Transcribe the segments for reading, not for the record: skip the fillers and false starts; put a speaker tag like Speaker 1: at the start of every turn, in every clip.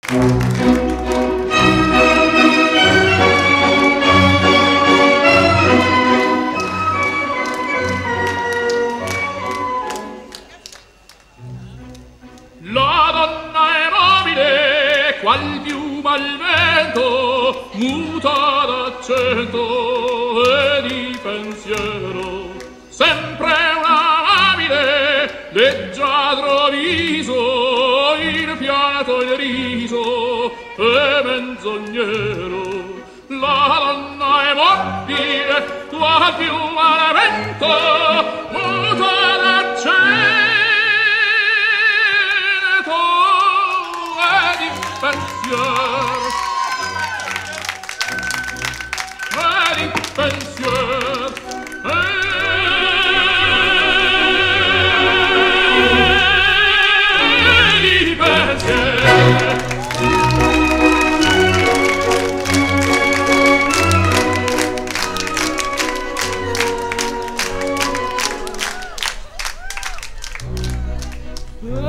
Speaker 1: La donna è mobile, qual piuma al vento, muta d'accento e di pensiero. Sempre una amile, leggiadro viso, il fiato il riso e menzognero. La donna è mobile, qual piuma al vento, muta d'accento pensier di pensier di pensier.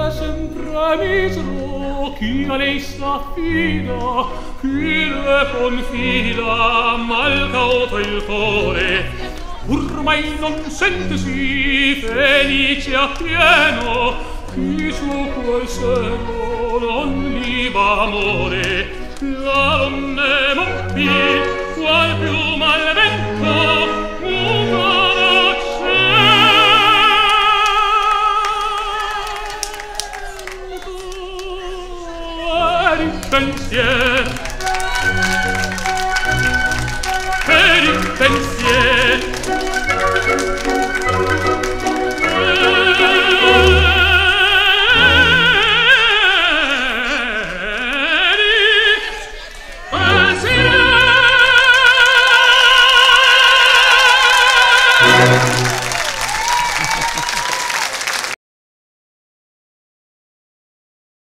Speaker 1: È sempre misero chi a lei s'affida, chi le confida, mal cauto il cuore, ormai non sentesi felice appieno, chi su quel seno non liba amore. La donna è mobile, qual piuma al vento, muta pensier per il pensier